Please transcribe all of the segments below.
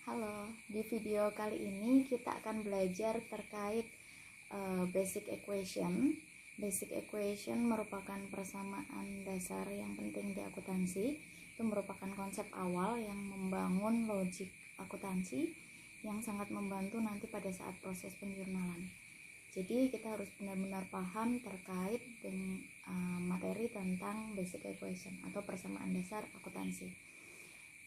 Halo, di video kali ini kita akan belajar terkait basic equation. Basic equation merupakan persamaan dasar yang penting di akuntansi. Itu merupakan konsep awal yang membangun logik akuntansi yang sangat membantu nanti pada saat proses penjurnalan. Jadi kita harus benar-benar paham terkait dengan materi tentang basic equation atau persamaan dasar akuntansi.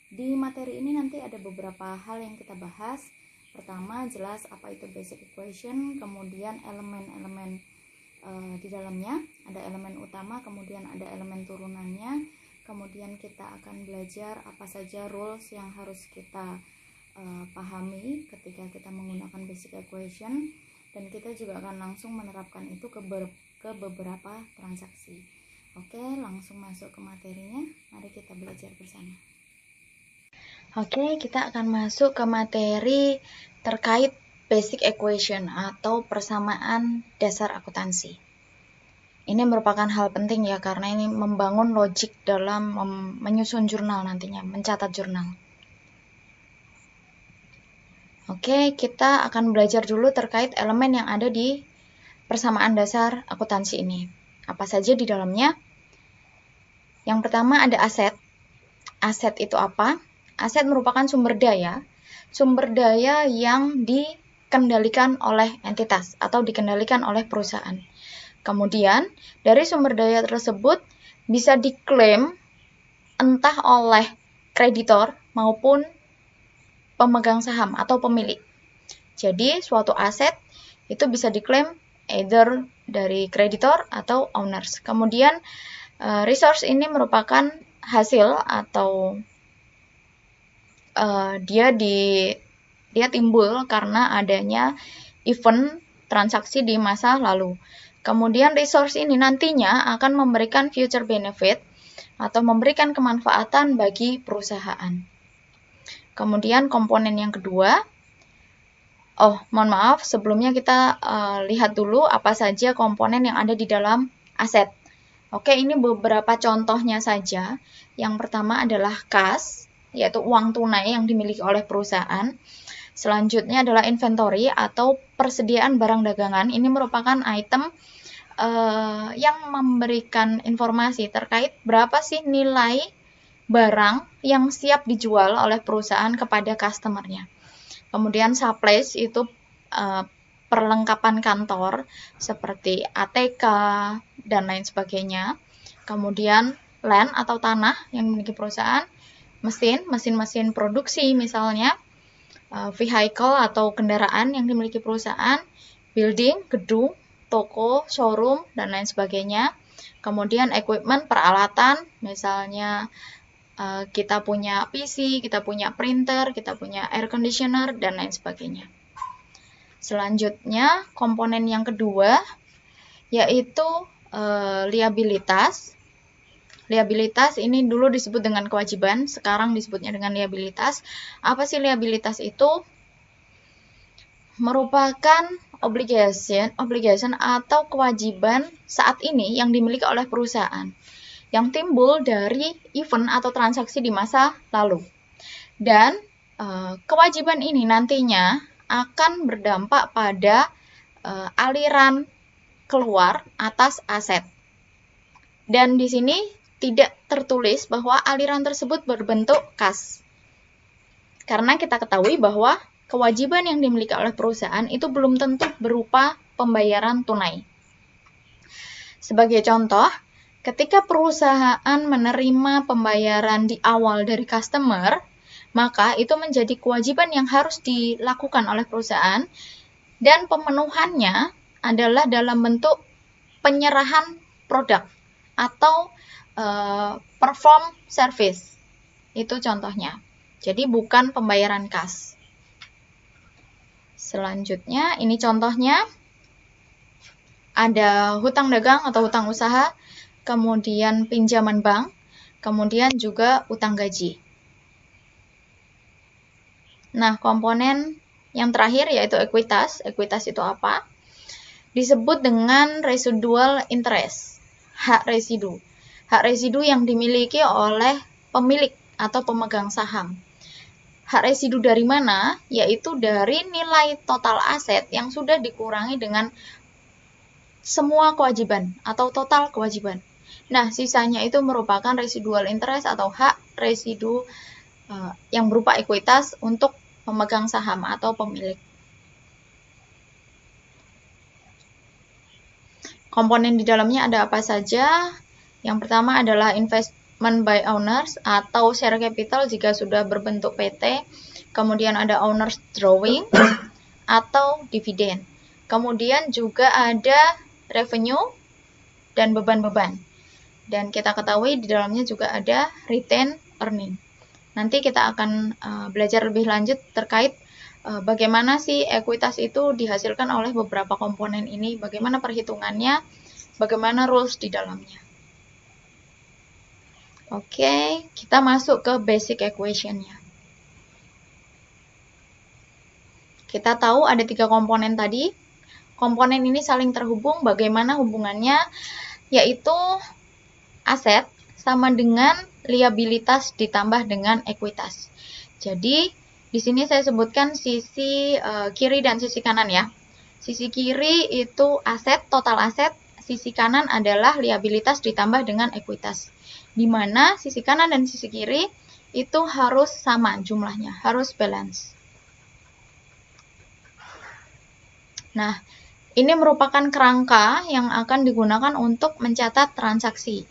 Di materi ini nanti ada beberapa hal yang kita bahas. Pertama, jelas apa itu basic equation, kemudian elemen-elemen di dalamnya, ada elemen utama, kemudian ada elemen turunannya. Kemudian kita akan belajar apa saja rules yang harus kita pahami ketika kita menggunakan basic equation, dan kita juga akan langsung menerapkan itu ke beberapa transaksi. Oke, langsung masuk ke materinya. Mari kita belajar bersama. Oke, kita akan masuk ke materi terkait basic equation atau persamaan dasar akuntansi. Ini merupakan hal penting ya, karena ini membangun logik dalam menyusun jurnal nantinya, mencatat jurnal. Oke, kita akan belajar dulu terkait elemen yang ada di persamaan dasar akuntansi ini. Apa saja di dalamnya? Yang pertama ada aset. Aset itu apa? Aset merupakan sumber daya yang dikendalikan oleh entitas atau dikendalikan oleh perusahaan. Kemudian, dari sumber daya tersebut bisa diklaim entah oleh kreditor maupun pemegang saham atau pemilik. Jadi, suatu aset itu bisa diklaim either dari kreditor atau owners. Kemudian, resource ini merupakan hasil atau dia timbul karena adanya event transaksi di masa lalu. Kemudian resource ini nantinya akan memberikan future benefit atau memberikan kemanfaatan bagi perusahaan. Kemudian komponen yang kedua, mohon maaf, sebelumnya kita lihat dulu apa saja komponen yang ada di dalam aset. Oke, ini beberapa contohnya saja. Yang pertama adalah kas, yaitu uang tunai yang dimiliki oleh perusahaan. Selanjutnya adalah inventory atau persediaan barang dagangan. Ini merupakan item yang memberikan informasi terkait berapa sih nilai barang yang siap dijual oleh perusahaan kepada customer-nya. Kemudian supplies itu perlengkapan kantor seperti ATK dan lain sebagainya. Kemudian land atau tanah yang dimiliki perusahaan, mesin produksi misalnya, vehicle atau kendaraan yang dimiliki perusahaan, building, gedung, toko, showroom, dan lain sebagainya. Kemudian equipment, peralatan, misalnya kita punya PC, kita punya printer, kita punya air conditioner, dan lain sebagainya. Selanjutnya, komponen yang kedua yaitu liabilitas. Liabilitas ini dulu disebut dengan kewajiban, sekarang disebutnya dengan liabilitas. Apa sih liabilitas itu? Merupakan obligation atau kewajiban saat ini yang dimiliki oleh perusahaan yang timbul dari event atau transaksi di masa lalu. Dan kewajiban ini nantinya akan berdampak pada aliran keluar atas aset. Dan di sini tidak tertulis bahwa aliran tersebut berbentuk kas. Karena kita ketahui bahwa kewajiban yang dimiliki oleh perusahaan itu belum tentu berupa pembayaran tunai. Sebagai contoh, ketika perusahaan menerima pembayaran di awal dari customer, maka itu menjadi kewajiban yang harus dilakukan oleh perusahaan, dan pemenuhannya adalah dalam bentuk penyerahan produk atau perform service. Itu contohnya. Jadi bukan pembayaran kas. Selanjutnya, ini contohnya. Ada hutang dagang atau hutang usaha, kemudian pinjaman bank, kemudian juga utang gaji. Nah, komponen yang terakhir yaitu ekuitas. Ekuitas itu apa? Disebut dengan residual interest, hak residu. Hak residu yang dimiliki oleh pemilik atau pemegang saham. Hak residu dari mana? Yaitu dari nilai total aset yang sudah dikurangi dengan semua kewajiban atau total kewajiban. Nah, sisanya itu merupakan residual interest atau hak residu yang berupa ekuitas untuk pemegang saham atau pemilik. Komponen di dalamnya ada apa saja? Yang pertama adalah investment by owners atau share capital jika sudah berbentuk PT. Kemudian ada owners drawing atau dividen. Kemudian juga ada revenue dan beban-beban. Dan kita ketahui di dalamnya juga ada retained earning. Nanti kita akan belajar lebih lanjut terkait bagaimana sih ekuitas itu dihasilkan oleh beberapa komponen ini, bagaimana perhitungannya, bagaimana rules di dalamnya. Oke, kita masuk ke basic equation-nya. Kita tahu ada 3 komponen tadi. Komponen ini saling terhubung. Bagaimana hubungannya? Yaitu aset sama dengan liabilitas ditambah dengan ekuitas. Jadi, di sini saya sebutkan sisi kiri dan sisi kanan ya. Sisi kiri itu aset, total aset. Sisi kanan adalah liabilitas ditambah dengan ekuitas. Di mana sisi kanan dan sisi kiri itu harus sama jumlahnya, harus balance. Nah, ini merupakan kerangka yang akan digunakan untuk mencatat transaksi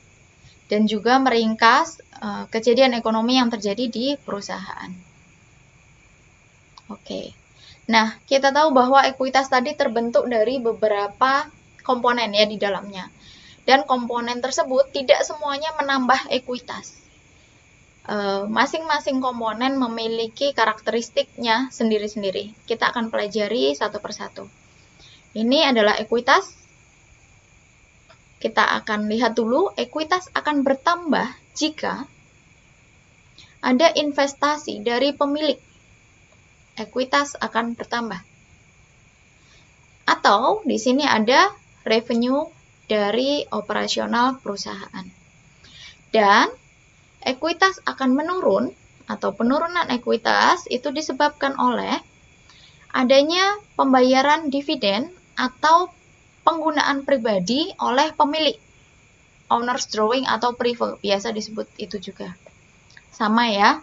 dan juga meringkas kejadian ekonomi yang terjadi di perusahaan. Oke. Nah, kita tahu bahwa ekuitas tadi terbentuk dari beberapa komponen ya di dalamnya. Dan komponen tersebut tidak semuanya menambah ekuitas. Masing-masing komponen memiliki karakteristiknya sendiri-sendiri. Kita akan pelajari satu persatu. Ini adalah ekuitas. Kita akan lihat dulu, ekuitas akan bertambah jika ada investasi dari pemilik. Ekuitas akan bertambah. Atau di sini ada revenue dari operasional perusahaan. Dan ekuitas akan menurun atau penurunan ekuitas itu disebabkan oleh adanya pembayaran dividen atau penggunaan pribadi oleh pemilik. Owner's drawing atau prefer, biasa disebut itu juga. Sama ya.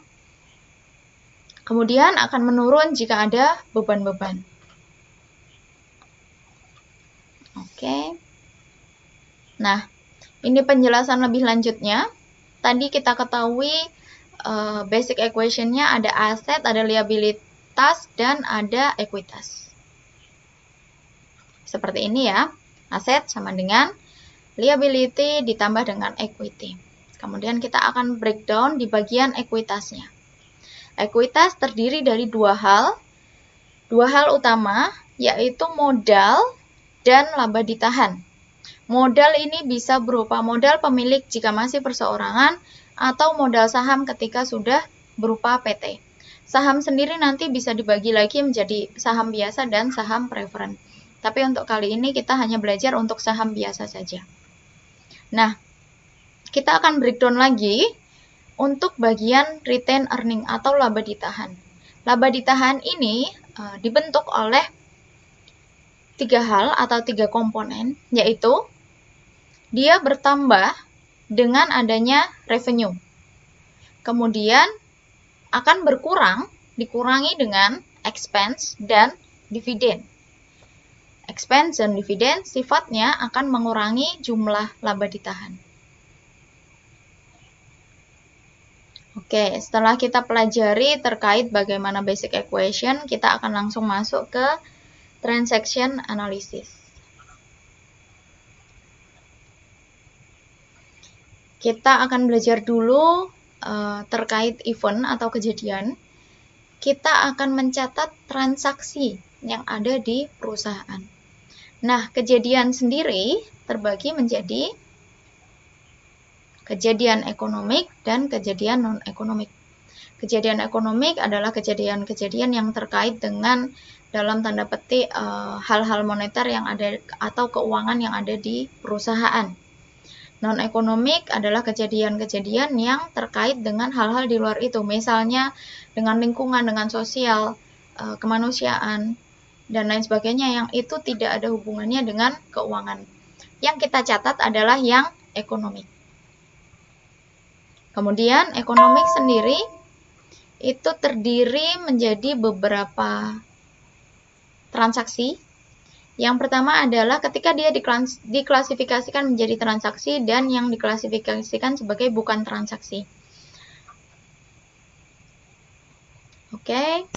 Kemudian akan menurun jika ada beban-beban. Oke. Nah, ini penjelasan lebih lanjutnya. Tadi kita ketahui basic equation-nya ada aset, ada liabilitas, dan ada ekuitas. Seperti ini ya, aset sama dengan liability ditambah dengan equity. Kemudian kita akan breakdown di bagian ekuitasnya. Ekuitas terdiri dari dua hal utama, yaitu modal dan laba ditahan. Modal ini bisa berupa modal pemilik jika masih perseorangan atau modal saham ketika sudah berupa PT. Saham sendiri nanti bisa dibagi lagi menjadi saham biasa dan saham preferen. Tapi untuk kali ini kita hanya belajar untuk saham biasa saja. Nah, kita akan breakdown lagi untuk bagian retained earning atau laba ditahan. Laba ditahan ini dibentuk oleh 3 hal atau 3 komponen, yaitu dia bertambah dengan adanya revenue. Kemudian akan berkurang, dikurangi dengan expense dan dividen. Expense dan dividen sifatnya akan mengurangi jumlah laba ditahan. Oke, setelah kita pelajari terkait bagaimana basic equation, kita akan langsung masuk ke transaction analysis. Kita akan belajar dulu terkait event atau kejadian. Kita akan mencatat transaksi yang ada di perusahaan. Nah, kejadian sendiri terbagi menjadi kejadian ekonomik dan kejadian non-ekonomik. Kejadian ekonomik adalah kejadian-kejadian yang terkait dengan dalam tanda petik hal-hal moneter yang ada atau keuangan yang ada di perusahaan. Non-ekonomik adalah kejadian-kejadian yang terkait dengan hal-hal di luar itu, misalnya dengan lingkungan, dengan sosial, kemanusiaan, dan lain sebagainya yang itu tidak ada hubungannya dengan keuangan. Yang kita catat adalah yang ekonomik. Kemudian ekonomik sendiri itu terdiri menjadi beberapa transaksi. Yang pertama adalah ketika dia diklasifikasikan menjadi transaksi dan yang diklasifikasikan sebagai bukan transaksi. Oke.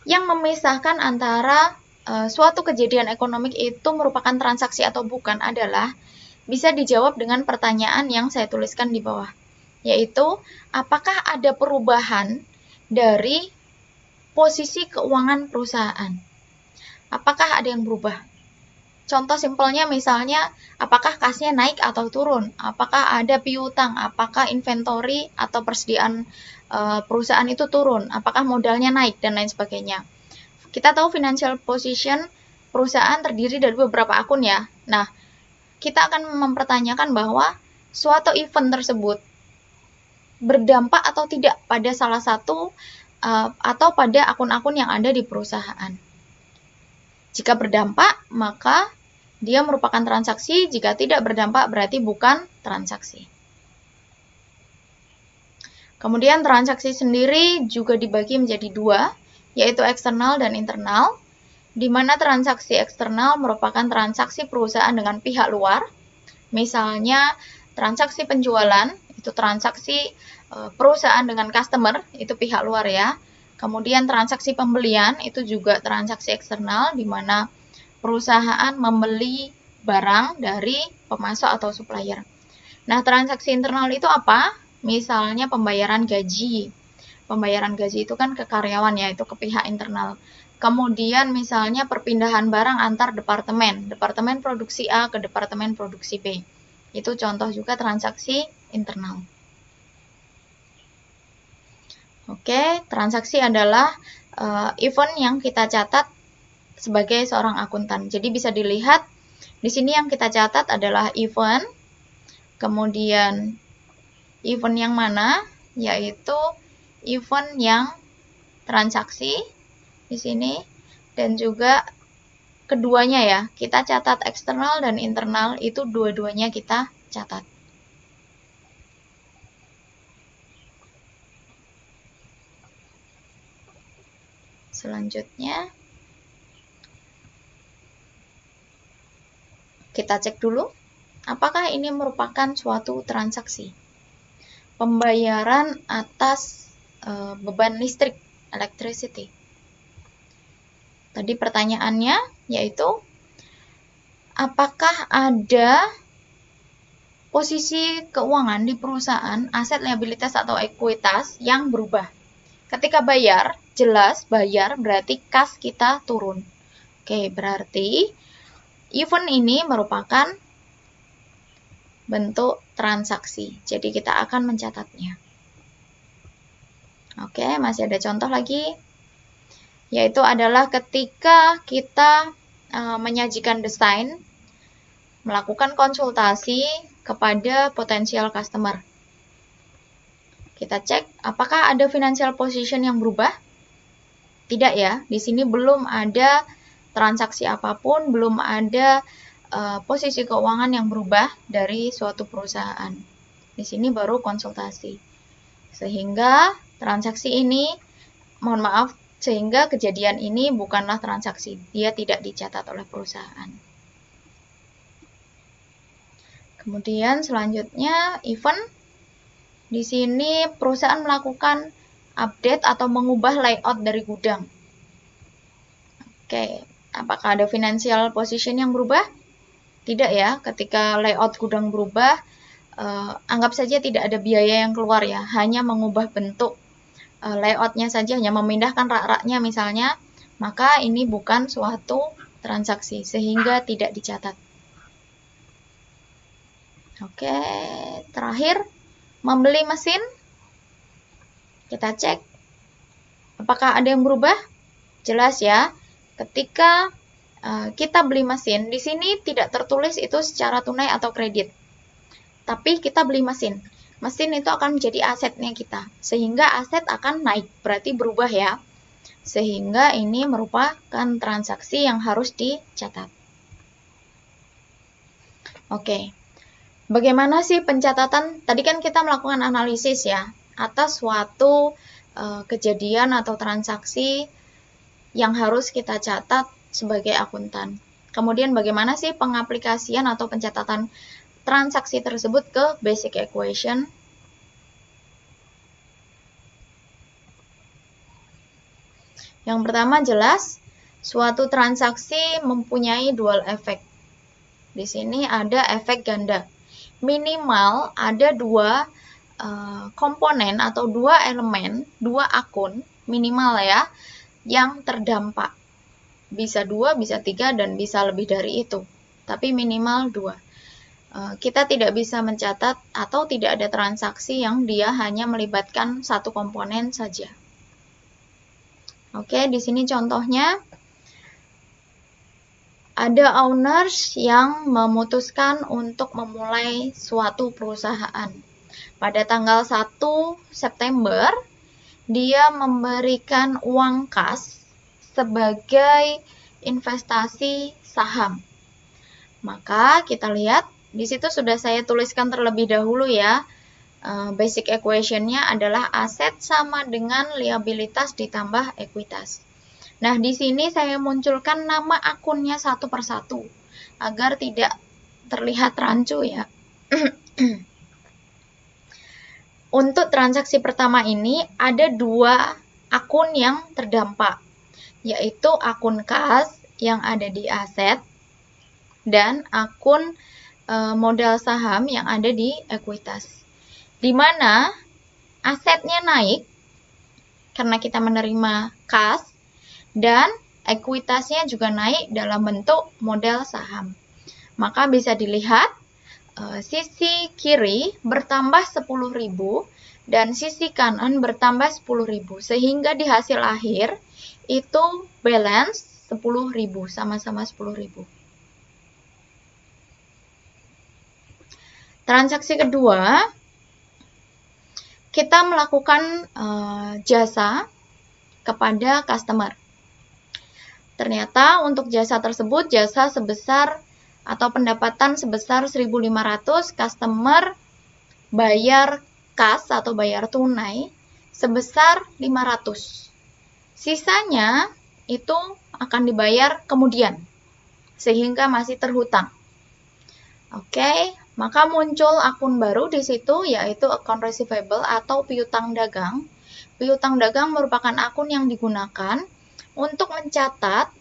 Yang memisahkan antara suatu kejadian ekonomik itu merupakan transaksi atau bukan adalah bisa dijawab dengan pertanyaan yang saya tuliskan di bawah, yaitu apakah ada perubahan dari posisi keuangan perusahaan? Apakah ada yang berubah? Contoh simpelnya misalnya, apakah kasnya naik atau turun? Apakah ada piutang? Apakah inventory atau persediaan perusahaan itu turun? Apakah modalnya naik? Dan lain sebagainya. Kita tahu financial position perusahaan terdiri dari beberapa akun ya. Nah, kita akan mempertanyakan bahwa suatu event tersebut berdampak atau tidak pada salah satu atau pada akun-akun yang ada di perusahaan. Jika berdampak, maka dia merupakan transaksi. Jika tidak berdampak, berarti bukan transaksi. Kemudian transaksi sendiri juga dibagi menjadi dua, yaitu eksternal dan internal, di mana transaksi eksternal merupakan transaksi perusahaan dengan pihak luar. Misalnya, transaksi penjualan, itu transaksi perusahaan dengan customer, itu pihak luar ya. Kemudian transaksi pembelian itu juga transaksi eksternal di mana perusahaan membeli barang dari pemasok atau supplier. Nah, transaksi internal itu apa? Misalnya pembayaran gaji. Pembayaran gaji itu kan ke karyawan ya, itu ke pihak internal. Kemudian misalnya perpindahan barang antar departemen, departemen produksi A ke departemen produksi B. Itu contoh juga transaksi internal. Oke, transaksi adalah event yang kita catat sebagai seorang akuntan. Jadi bisa dilihat di sini yang kita catat adalah event, kemudian event yang mana, yaitu event yang transaksi di sini, dan juga keduanya ya, kita catat eksternal dan internal, itu dua-duanya kita catat. Selanjutnya, kita cek dulu, apakah ini merupakan suatu transaksi. Pembayaran atas beban listrik, electricity. Tadi pertanyaannya yaitu, apakah ada posisi keuangan di perusahaan, aset, liabilitas, atau ekuitas yang berubah? Ketika bayar, jelas bayar berarti kas kita turun. Oke, berarti event ini merupakan bentuk transaksi. Jadi kita akan mencatatnya. Oke, masih ada contoh lagi. Yaitu adalah ketika kita menyajikan desain, melakukan konsultasi kepada potensial customer. Kita cek apakah ada financial position yang berubah? Tidak ya, di sini belum ada transaksi apapun, belum ada posisi keuangan yang berubah dari suatu perusahaan. Di sini baru konsultasi. Sehingga transaksi ini, mohon maaf, sehingga kejadian ini bukanlah transaksi. Dia tidak dicatat oleh perusahaan. Kemudian selanjutnya event. Di sini perusahaan melakukan update atau mengubah layout dari gudang. Oke, apakah ada financial position yang berubah? Tidak ya, ketika layout gudang berubah, anggap saja tidak ada biaya yang keluar ya, hanya mengubah bentuk layoutnya saja, hanya memindahkan rak-raknya misalnya, maka ini bukan suatu transaksi, sehingga tidak dicatat. Oke, terakhir, membeli mesin, kita cek apakah ada yang berubah. Jelas ya, ketika kita beli mesin, di sini tidak tertulis itu secara tunai atau kredit. tapi kita beli mesin. Mesin itu akan menjadi asetnya kita, sehingga aset akan naik, berarti berubah ya. Sehingga ini merupakan transaksi yang harus dicatat. Oke, bagaimana sih pencatatan? Tadi kan kita melakukan analisis ya, atas suatu kejadian atau transaksi yang harus kita catat sebagai akuntan. Kemudian bagaimana sih pengaplikasian atau pencatatan transaksi tersebut ke basic equation? Yang pertama jelas, suatu transaksi mempunyai dual effect. Di sini ada efek ganda. Minimal ada dua komponen atau dua elemen, dua akun minimal ya, yang terdampak. Bisa 2, bisa 3, dan bisa lebih dari itu. Tapi minimal 2. Kita tidak bisa mencatat atau tidak ada transaksi yang dia hanya melibatkan satu komponen saja. Oke, di sini contohnya ada owners yang memutuskan untuk memulai suatu perusahaan. Pada tanggal 1 September, dia memberikan uang kas sebagai investasi saham. Maka kita lihat, di situ sudah saya tuliskan terlebih dahulu ya. Basic equation-nya adalah aset sama dengan liabilitas ditambah ekuitas. Nah, di sini saya munculkan nama akunnya satu persatu, agar tidak terlihat rancu ya. Untuk transaksi pertama ini ada dua akun yang terdampak, yaitu akun kas yang ada di aset dan akun modal saham yang ada di ekuitas. Di mana asetnya naik karena kita menerima kas dan ekuitasnya juga naik dalam bentuk modal saham. Maka bisa dilihat sisi kiri bertambah 10.000 dan sisi kanan bertambah 10.000, sehingga di hasil akhir itu balance 10.000, sama-sama 10.000. Transaksi kedua, kita melakukan jasa kepada customer. Ternyata untuk jasa tersebut, jasa sebesar atau pendapatan sebesar 1.500, customer bayar kas atau bayar tunai sebesar 500. Sisanya itu akan dibayar kemudian, sehingga masih terhutang. Oke, maka muncul akun baru di situ, yaitu account receivable atau piutang dagang. Piutang dagang merupakan akun yang digunakan untuk mencatat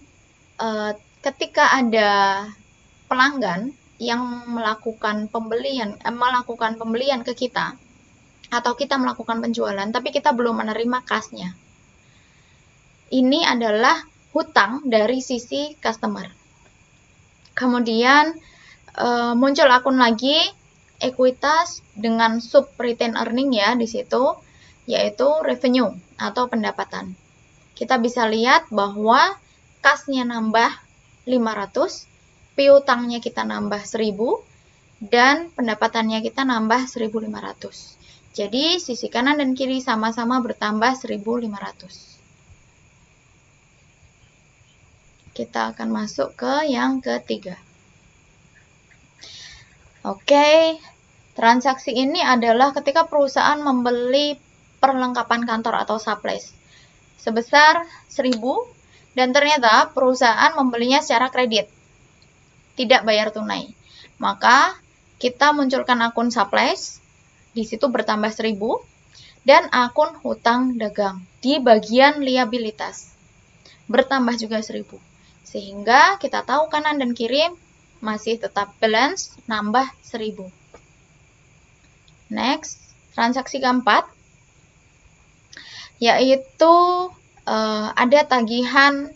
ketika ada pelanggan yang melakukan pembelian ke kita, atau kita melakukan penjualan tapi kita belum menerima kasnya. Ini adalah hutang dari sisi customer. Kemudian muncul akun lagi ekuitas dengan sub retained earning ya di situ, yaitu revenue atau pendapatan. Kita bisa lihat bahwa kasnya nambah 500, piutangnya kita nambah 1.000, dan pendapatannya kita nambah 1.500. Jadi sisi kanan dan kiri sama-sama bertambah 1.500. Kita akan masuk ke yang ketiga. Oke, transaksi ini adalah ketika perusahaan membeli perlengkapan kantor atau supplies sebesar 1.000, dan ternyata perusahaan membelinya secara kredit, tidak bayar tunai. Maka kita munculkan akun supplies, di situ bertambah 1.000, dan akun hutang dagang di bagian liabilitas bertambah juga 1.000. Sehingga kita tahu kanan dan kiri masih tetap balance, nambah 1.000. Next, transaksi keempat, yaitu ada tagihan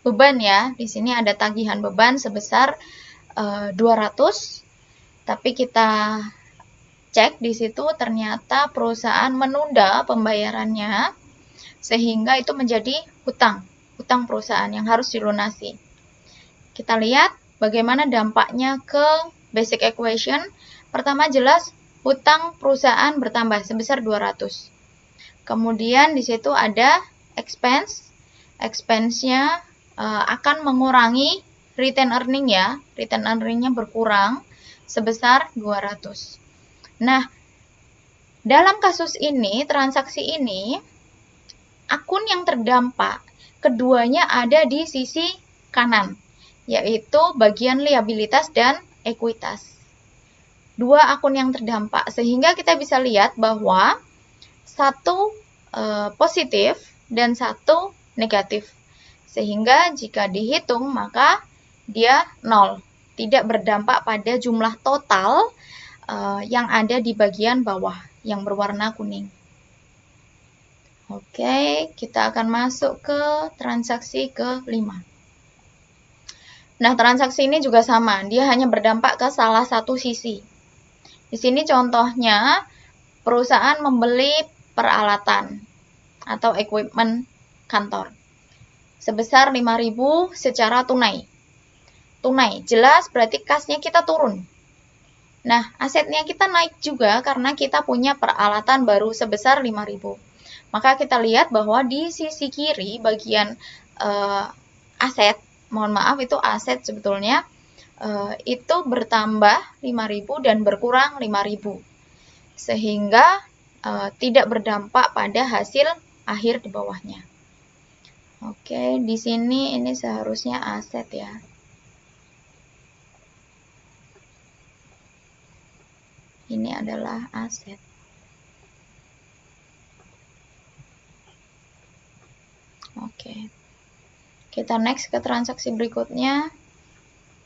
beban ya. Di sini ada tagihan beban sebesar 200, tapi kita cek di situ ternyata perusahaan menunda pembayarannya, sehingga itu menjadi hutang perusahaan yang harus dilunasi. Kita lihat bagaimana dampaknya ke basic equation. Pertama jelas hutang perusahaan bertambah sebesar 200. Kemudian di situ ada expense. Expense-nya akan mengurangi return earning ya. Return earning-nya berkurang sebesar 200. Nah, dalam kasus ini, transaksi ini, akun yang terdampak keduanya ada di sisi kanan, yaitu bagian liabilitas dan ekuitas. Dua akun yang terdampak, sehingga kita bisa lihat bahwa satu positif dan satu negatif. Sehingga jika dihitung maka dia 0, tidak berdampak pada jumlah total yang ada di bagian bawah yang berwarna kuning. Oke, kita akan masuk ke transaksi ke-5. Nah, transaksi ini juga sama, dia hanya berdampak ke salah satu sisi. Di sini contohnya, perusahaan membeli peralatan atau equipment kantor sebesar 5.000 secara tunai. Tunai, jelas berarti kasnya kita turun. Nah, asetnya kita naik juga karena kita punya peralatan baru sebesar 5.000. Maka kita lihat bahwa di sisi kiri bagian aset, mohon maaf itu aset sebetulnya, itu bertambah 5.000 dan berkurang 5.000. Sehingga tidak berdampak pada hasil akhir di bawahnya. Oke, di sini ini seharusnya aset ya. Ini adalah aset. Oke. Kita next ke transaksi berikutnya.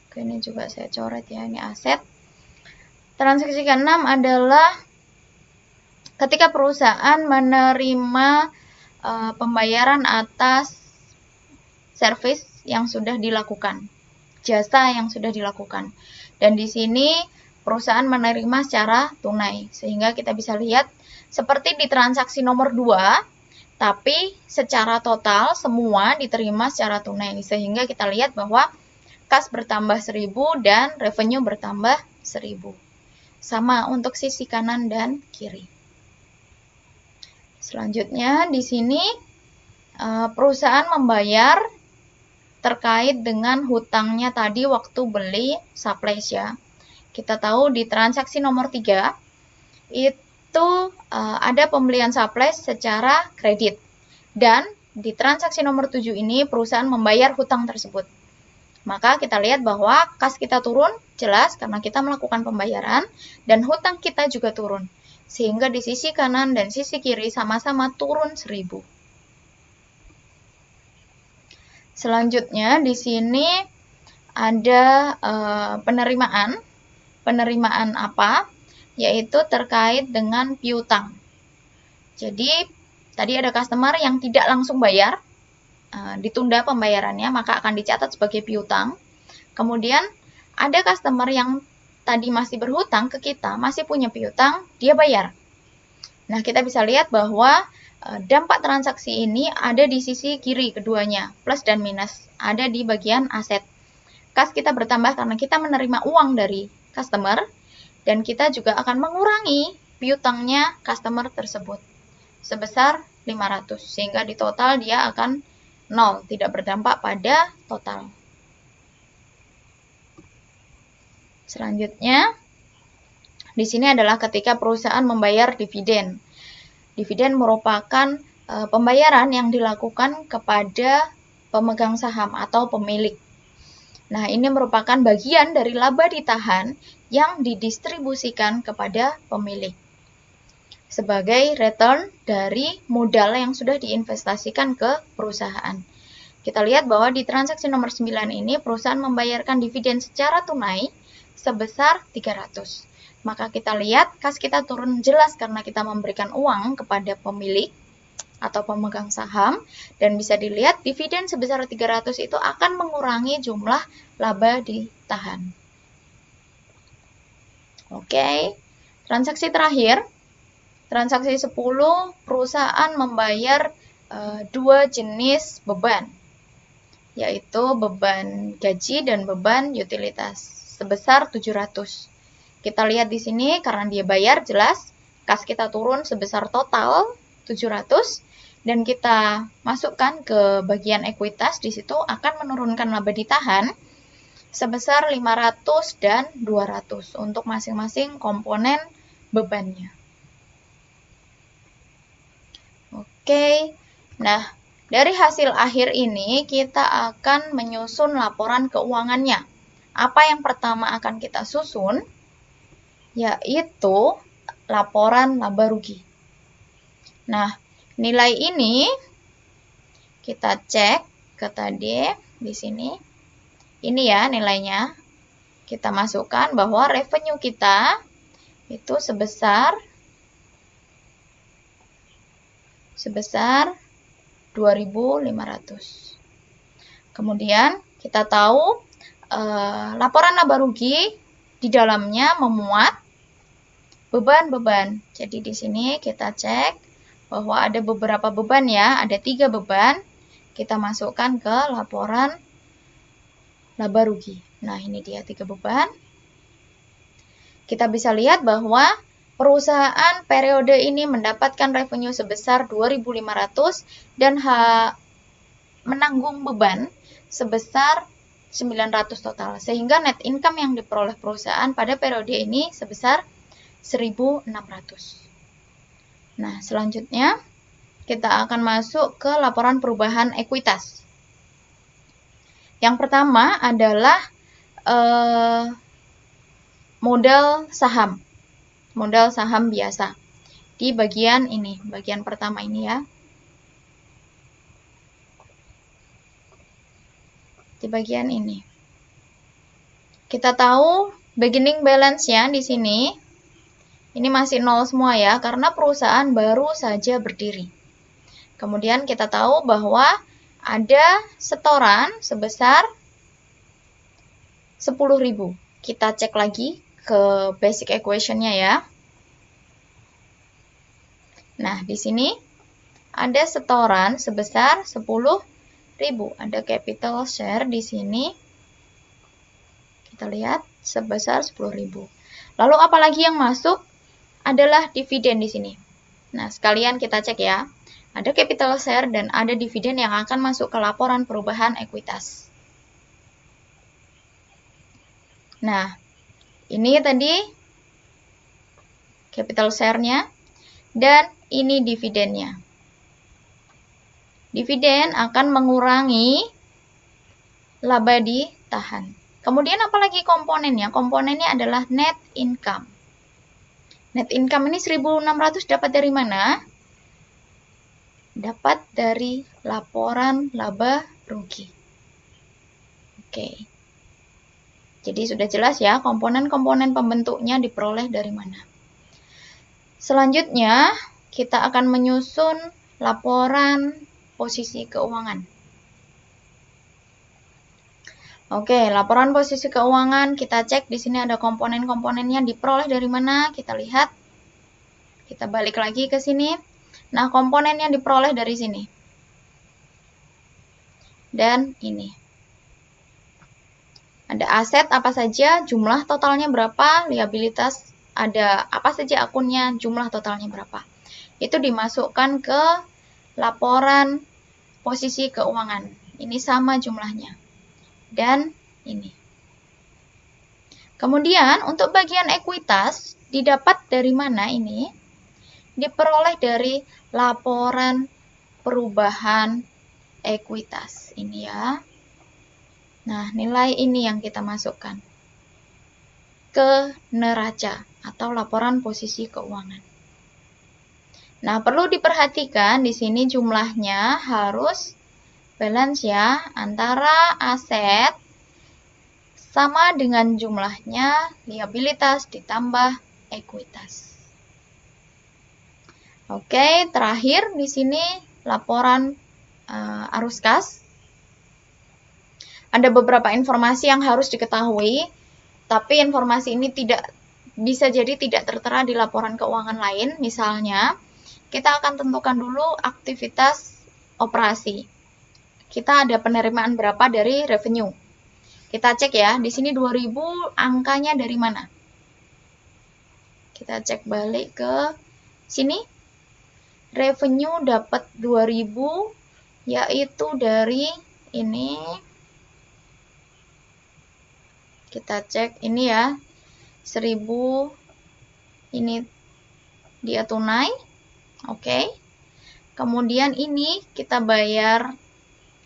Oke, ini juga saya coret ya, ini aset. Transaksi ke-6 adalah ketika perusahaan menerima pembayaran atas service yang sudah dilakukan, jasa yang sudah dilakukan. Dan di sini perusahaan menerima secara tunai, sehingga kita bisa lihat seperti di transaksi nomor 2, tapi secara total semua diterima secara tunai, sehingga kita lihat bahwa kas bertambah 1.000 dan revenue bertambah 1.000. Sama untuk sisi kanan dan kiri. Selanjutnya di sini perusahaan membayar terkait dengan hutangnya tadi waktu beli supplies ya. Kita tahu di transaksi nomor 3 itu ada pembelian supplies secara kredit. Dan di transaksi nomor 7 ini perusahaan membayar hutang tersebut. Maka kita lihat bahwa kas kita turun jelas karena kita melakukan pembayaran dan hutang kita juga turun. Sehingga di sisi kanan dan sisi kiri sama-sama turun 1.000. Selanjutnya di sini ada penerimaan. Penerimaan apa? Yaitu terkait dengan piutang. Jadi tadi ada customer yang tidak langsung bayar, ditunda pembayarannya, maka akan dicatat sebagai piutang. Kemudian ada customer yang tadi masih berhutang ke kita, masih punya piutang, dia bayar. Nah, kita bisa lihat bahwa dampak transaksi ini ada di sisi kiri keduanya, plus dan minus, ada di bagian aset. Kas kita bertambah karena kita menerima uang dari customer, dan kita juga akan mengurangi piutangnya customer tersebut sebesar 500, sehingga di total dia akan 0, tidak berdampak pada total. Selanjutnya, di sini adalah ketika perusahaan membayar dividen. Dividen merupakan pembayaran yang dilakukan kepada pemegang saham atau pemilik. Nah, ini merupakan bagian dari laba ditahan yang didistribusikan kepada pemilik sebagai return dari modal yang sudah diinvestasikan ke perusahaan. Kita lihat bahwa di transaksi nomor 9 ini perusahaan membayarkan dividen secara tunai sebesar 300. Maka kita lihat kas kita turun jelas karena kita memberikan uang kepada pemilik atau pemegang saham, dan bisa dilihat dividen sebesar 300 itu akan mengurangi jumlah laba ditahan. Oke, transaksi terakhir, transaksi 10, perusahaan membayar dua jenis beban, yaitu beban gaji dan beban utilitas sebesar 700. Kita lihat di sini karena dia bayar jelas kas kita turun sebesar total 700 dan kita masukkan ke bagian ekuitas, di situ akan menurunkan laba ditahan sebesar 500 dan 200 untuk masing-masing komponen bebannya. Oke. Nah, dari hasil akhir ini kita akan menyusun laporan keuangannya. Apa yang pertama akan kita susun? Yaitu laporan laba rugi. Nah, nilai ini kita cek ke tadi di sini. Ini ya nilainya. Kita masukkan bahwa revenue kita itu sebesar 2.500. Kemudian kita tahu laporan laba rugi di dalamnya memuat beban-beban. Jadi di sini kita cek bahwa ada beberapa beban ya, ada 3 beban. Kita masukkan ke laporan laba rugi. Nah, ini dia 3 beban. Kita bisa lihat bahwa perusahaan periode ini mendapatkan revenue sebesar 2.500 dan menanggung beban sebesar 900 total. Sehingga net income yang diperoleh perusahaan pada periode ini sebesar 1.600. Nah, selanjutnya kita akan masuk ke laporan perubahan ekuitas. Yang pertama adalah modal saham. Modal saham biasa. Di bagian ini, bagian pertama ini ya. Di bagian ini. Kita tahu beginning balance-nya di sini. Ini masih nol semua ya, karena perusahaan baru saja berdiri. Kemudian kita tahu bahwa ada setoran sebesar 10.000. Kita cek lagi ke basic equation-nya ya. Nah, di sini ada setoran sebesar 10.000. Ada capital share di sini. Kita lihat sebesar 10.000. Lalu apalagi yang masuk? Adalah dividen di sini. Nah, sekalian kita cek ya. Ada capital share dan ada dividen yang akan masuk ke laporan perubahan ekuitas. Nah, ini tadi capital share-nya dan ini dividennya. Dividen akan mengurangi laba ditahan. Kemudian apalagi komponennya? Komponennya adalah net income. Net income ini 1.600 dapat dari mana? Dapat dari laporan laba rugi. Oke. Jadi sudah jelas ya, komponen-komponen pembentuknya diperoleh dari mana. Selanjutnya, kita akan menyusun laporan posisi keuangan. Oke, laporan posisi keuangan kita cek di sini ada komponen-komponennya diperoleh dari mana? Kita lihat. Kita balik lagi ke sini. Nah, komponennya diperoleh dari sini. Dan ini. Ada aset apa saja, jumlah totalnya berapa, liabilitas ada apa saja akunnya, jumlah totalnya berapa. Itu dimasukkan ke laporan posisi keuangan. Ini sama jumlahnya. Dan ini. Kemudian untuk bagian ekuitas didapat dari mana ini? Diperoleh dari laporan perubahan ekuitas. Ini ya. Nah, nilai ini yang kita masukkan ke neraca atau laporan posisi keuangan. Nah, perlu diperhatikan di sini jumlahnya harus balance ya, antara aset sama dengan jumlahnya liabilitas ditambah ekuitas. Oke, terakhir di sini laporan arus kas. Ada beberapa informasi yang harus diketahui, tapi informasi ini bisa jadi tidak tertera di laporan keuangan lain. Misalnya, kita akan tentukan dulu aktivitas operasi. Kita ada penerimaan berapa dari revenue. Kita cek ya, di sini 2.000 angkanya dari mana? Kita cek balik ke sini. Revenue dapat 2000 yaitu dari ini. Kita cek ini ya. 1000 ini dia tunai. Oke. Kemudian ini kita bayar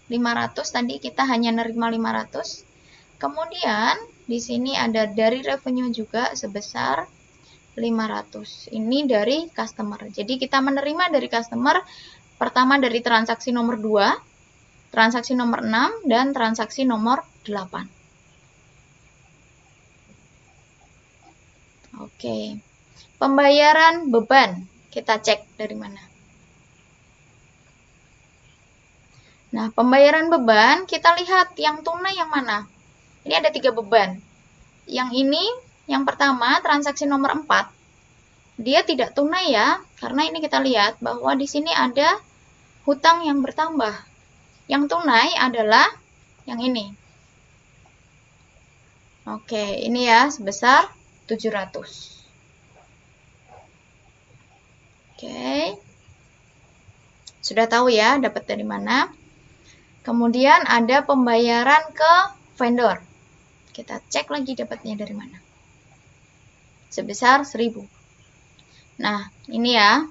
500, tadi kita hanya nerima 500. Kemudian di sini ada dari revenue juga sebesar 500. Ini dari customer. Jadi kita menerima dari customer pertama dari transaksi nomor 2, transaksi nomor 6, dan transaksi nomor 8. Oke. Pembayaran beban. Kita cek dari mana. Nah, pembayaran beban, kita lihat yang tunai yang mana. Ini ada 3 beban. Yang ini, yang pertama, transaksi nomor 4. Dia tidak tunai ya, karena ini kita lihat bahwa di sini ada hutang yang bertambah. Yang tunai adalah yang ini. Oke, ini ya, sebesar 700. Oke. Sudah tahu ya, dapat dari mana. Kemudian ada pembayaran ke vendor. Kita cek lagi dapatnya dari mana. Sebesar 1000. Nah, ini ya.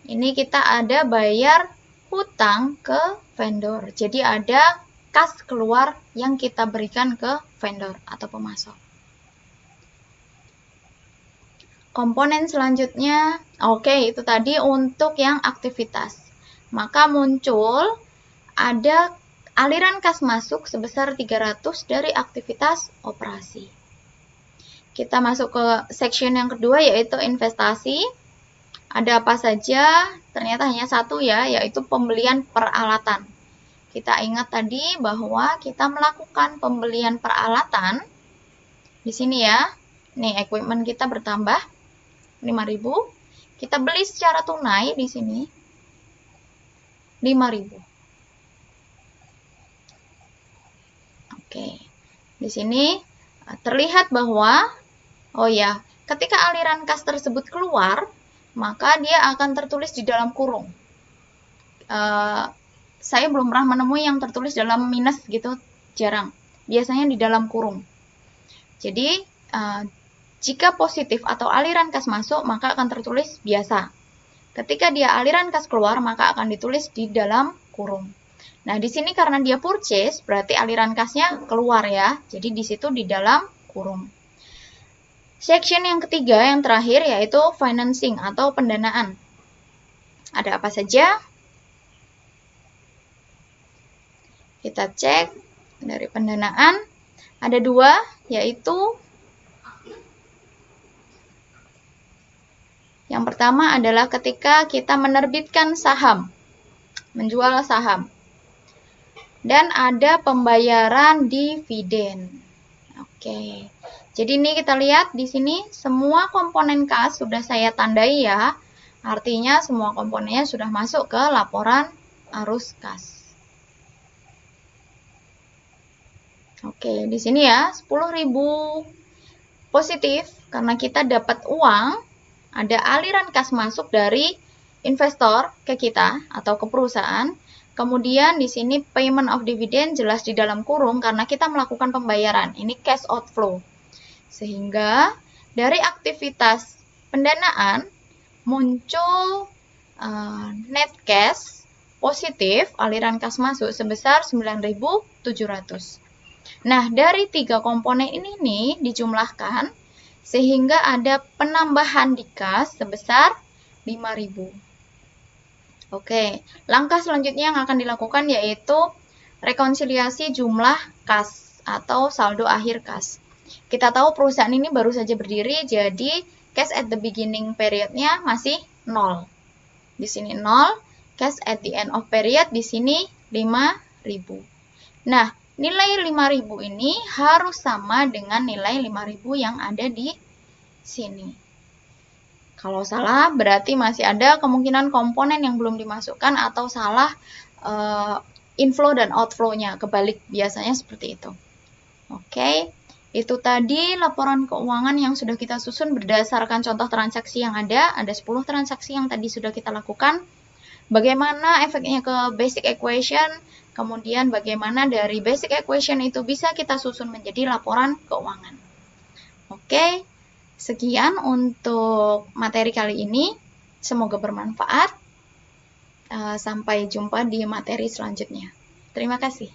Ini kita ada bayar hutang ke vendor. Jadi ada kas keluar yang kita berikan ke vendor atau pemasok. Komponen selanjutnya, oke, itu tadi untuk yang aktivitas. Maka muncul ada aliran kas masuk sebesar 300 dari aktivitas operasi. Kita masuk ke section yang kedua, yaitu investasi. Ada apa saja? Ternyata hanya satu ya, yaitu pembelian peralatan. Kita ingat tadi bahwa kita melakukan pembelian peralatan. Di sini ya, nih equipment kita bertambah 5.000. Kita beli secara tunai di sini 5.000. Oke, di sini terlihat bahwa, oh ya, ketika aliran kas tersebut keluar, maka dia akan tertulis di dalam kurung. Saya belum pernah menemui yang tertulis dalam minus gitu, jarang. Biasanya di dalam kurung. Jadi, jika positif atau aliran kas masuk, maka akan tertulis biasa. Ketika dia aliran kas keluar, maka akan ditulis di dalam kurung. Nah, di sini karena dia purchase, berarti aliran kasnya keluar ya. Jadi di situ di dalam kurung. Section yang ketiga, yang terakhir, yaitu financing atau pendanaan. Ada apa saja? Kita cek dari pendanaan. Ada 2, yaitu yang pertama adalah ketika kita menerbitkan saham, menjual saham. Dan ada pembayaran dividen. Oke. Jadi ini kita lihat di sini semua komponen kas sudah saya tandai ya. Artinya semua komponennya sudah masuk ke laporan arus kas. Oke, di sini ya 10.000 positif karena kita dapat uang, ada aliran kas masuk dari investor ke kita atau ke perusahaan. Kemudian di sini payment of dividend jelas di dalam kurung karena kita melakukan pembayaran. Ini cash outflow. Sehingga dari aktivitas pendanaan muncul net cash positif, aliran kas masuk sebesar 9.700. Nah, dari 3 komponen ini nih dijumlahkan sehingga ada penambahan di kas sebesar 5.000. Oke, langkah selanjutnya yang akan dilakukan yaitu rekonsiliasi jumlah kas atau saldo akhir kas. Kita tahu perusahaan ini baru saja berdiri, jadi cash at the beginning periodnya masih 0. Di sini 0, cash at the end of period di sini 5.000. Nah, nilai 5.000 ini harus sama dengan nilai 5.000 yang ada di sini. Kalau salah, berarti masih ada kemungkinan komponen yang belum dimasukkan atau salah inflow dan outflow-nya. Kebalik, biasanya seperti itu. Oke, Itu tadi laporan keuangan yang sudah kita susun berdasarkan contoh transaksi yang ada 10 transaksi yang tadi sudah kita lakukan. Bagaimana efeknya ke basic equation, kemudian bagaimana dari basic equation itu bisa kita susun menjadi laporan keuangan. Oke, sekian untuk materi kali ini. Semoga bermanfaat. Sampai jumpa di materi selanjutnya. Terima kasih.